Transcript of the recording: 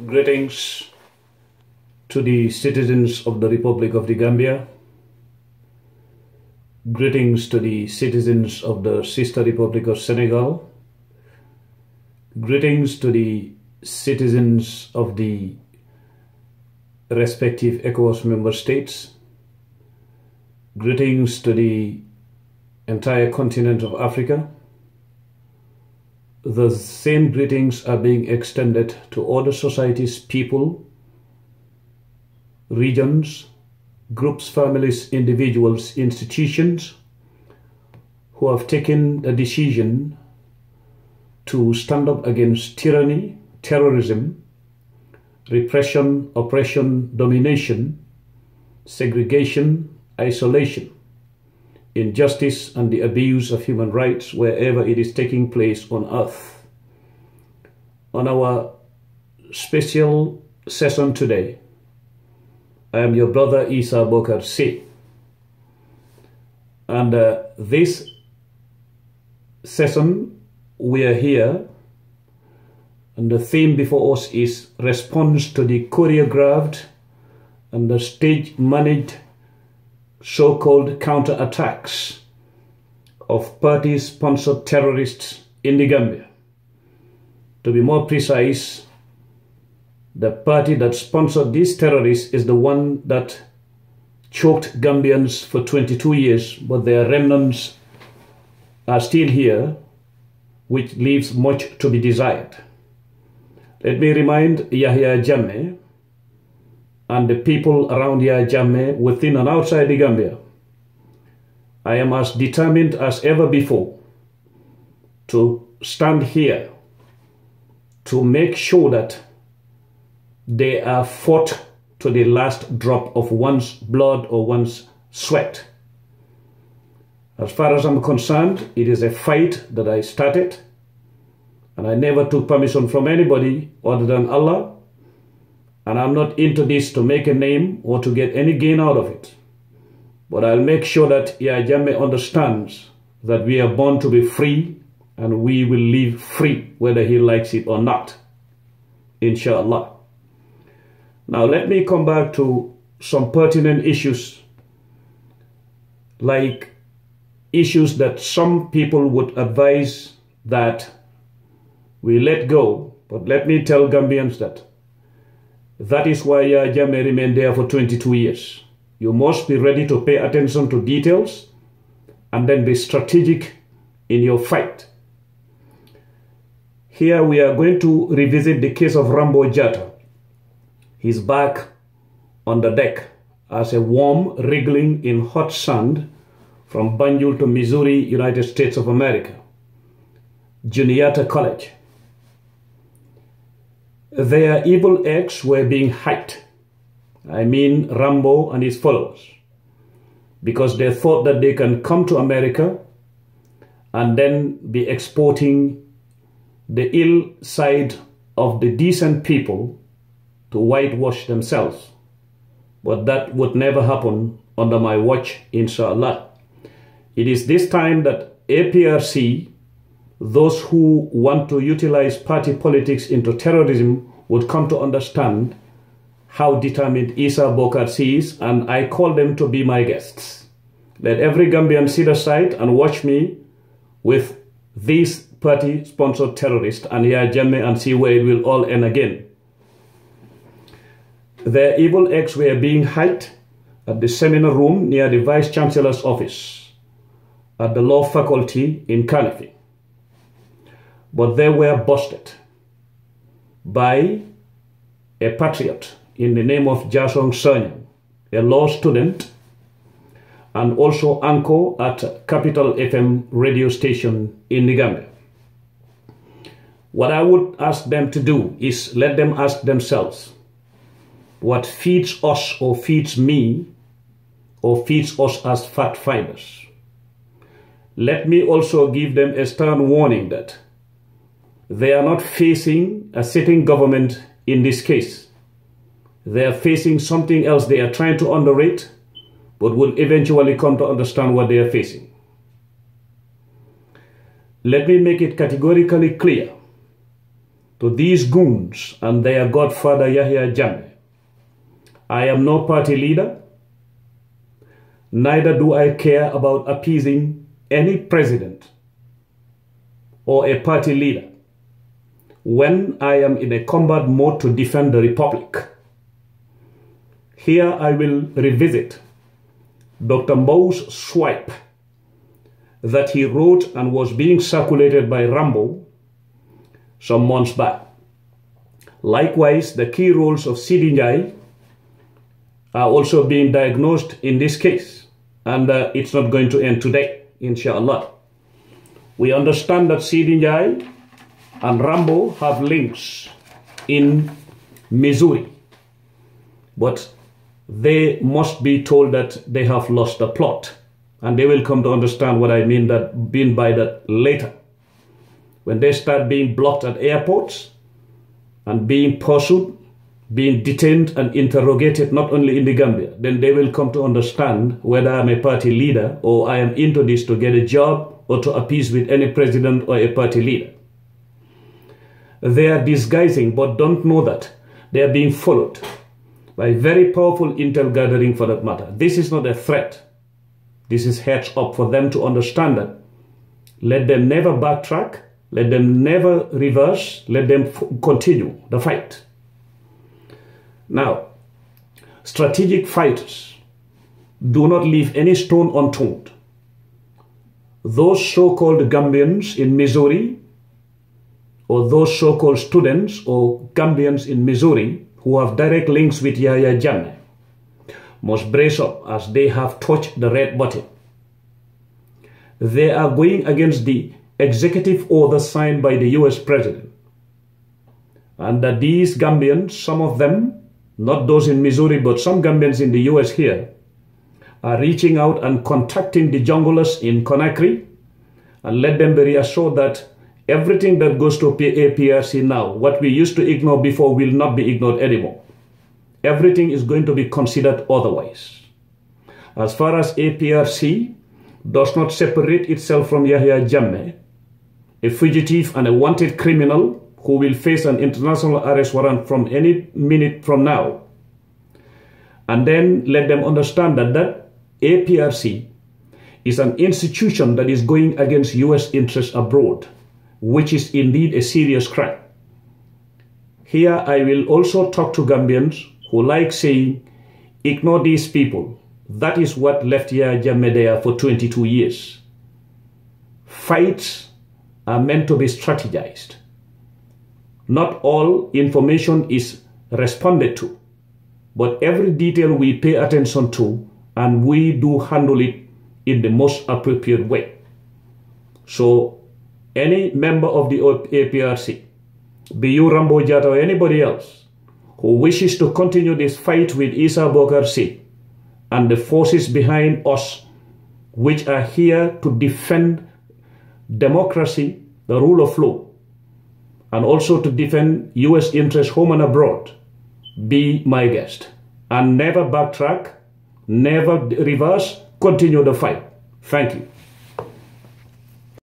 Greetings to the citizens of the Republic of the Gambia. Greetings to the citizens of the sister Republic of Senegal. Greetings to the citizens of the respective ECOWAS member states. Greetings to the entire continent of Africa. The same greetings are being extended to other societies, people, regions, groups, families, individuals, institutions who have taken the decision to stand up against tyranny, terrorism, repression, oppression, domination, segregation, isolation, injustice, and the abuse of human rights wherever it is taking place on earth. On our special session today, I am your brother Isa Bokar C. And this session, we are here, and the theme before us is response to the choreographed and the stage-managed so-called counter-attacks of party-sponsored terrorists in the Gambia. To be more precise, the party that sponsored these terrorists is the one that choked Gambians for 22 years, but their remnants are still here, which leaves much to be desired. Let me remind Yahya Jammeh and the people around Yahya Jammeh within and outside the Gambia, I am as determined as ever before to stand here to make sure that they are fought to the last drop of one's blood or one's sweat. As far as I'm concerned, it is a fight that I started, and I never took permission from anybody other than Allah. And I'm not into this to make a name or to get any gain out of it. But I'll make sure that Yahya Jammeh understands that we are born to be free, and we will live free whether he likes it or not, inshallah. Now let me come back to some pertinent issues, like issues that some people would advise that we let go. But let me tell Gambians that is why Yahya Jammeh remained there for 22 years. You must be ready to pay attention to details and then be strategic in your fight. Here we are going to revisit the case of Rambo Jatta. He's back on the deck as a worm wriggling in hot sand from Banjul to Missouri, United States of America. Juniata College. Their evil eggs were being hyped. I mean Rambo and his followers, because they thought that they can come to America and then be exporting the ill side of the decent people to whitewash themselves. But that would never happen under my watch, inshallah. It is this time that APRC, those who want to utilize party politics into terrorism, would come to understand how determined Isa Bokar C is, and I call them to be my guests. Let every Gambian sit aside and watch me with these party-sponsored terrorists and Yahya Jammeh and see where it will all end again. Their evil eggs were being hid at the seminar room near the Vice Chancellor's office at the law faculty in Carnegie. But they were busted by a patriot in the name of Jasong Sanyang, a law student and also anchor at Capital FM radio station in the Gambia. What I would ask them to do is let them ask themselves, what feeds us or feeds me or feeds us as fact finders? Let me also give them a stern warning that they are not facing a sitting government in this case. They are facing something else they are trying to underrate, but will eventually come to understand what they are facing. Let me make it categorically clear to these goons and their godfather Yahya Jammeh. I am no party leader, neither do I care about appeasing any president or a party leader when I am in a combat mode to defend the republic. Here I will revisit Dr. Mbow's swipe that he wrote and was being circulated by Rambo some months back. Likewise, the key roles of Sidi Njai are also being diagnosed in this case, and it's not going to end today, inshallah. We understand that Sidi Njai and Rambo have links in Missouri, but they must be told that they have lost the plot, and they will come to understand what I mean by that later. When they start being blocked at airports and being pursued, being detained and interrogated not only in the Gambia, then they will come to understand whether I'm a party leader or I am into this to get a job or to appease with any president or a party leader. They are disguising but don't know that they are being followed by very powerful intel gathering for that matter. This is not a threat. This is heads up for them to understand that. Let them never backtrack. Let them never reverse. Let them continue the fight. Now, strategic fighters do not leave any stone unturned. Those so-called Gambians in Missouri, or those so-called students or Gambians in Missouri who have direct links with Yahya Jammeh, must brace up as they have touched the red button. They are going against the executive order signed by the US president. And that these Gambians, some of them, not those in Missouri, but some Gambians in the US here, are reaching out and contacting the junglers in Conakry, and let them be reassured that everything that goes to APRC now, what we used to ignore before, will not be ignored anymore. Everything is going to be considered otherwise. As far as APRC does not separate itself from Yahya Jammeh, a fugitive and a wanted criminal who will face an international arrest warrant from any minute from now, and then let them understand that APRC is an institution that is going against US interests abroad, which is indeed a serious crime. Here I will also talk to Gambians who like saying, ignore these people. That is what left Yahya Jammeh there for 22 years. Fights are meant to be strategized. Not all information is responded to, but every detail we pay attention to, and we do handle it in the most appropriate way. So any member of the APRC, be you Rambo Jatta or anybody else, who wishes to continue this fight with Issa Bokar Sy and the forces behind us, which are here to defend democracy, the rule of law, and also to defend US interests home and abroad, be my guest. And never backtrack, never reverse, continue the fight. Thank you.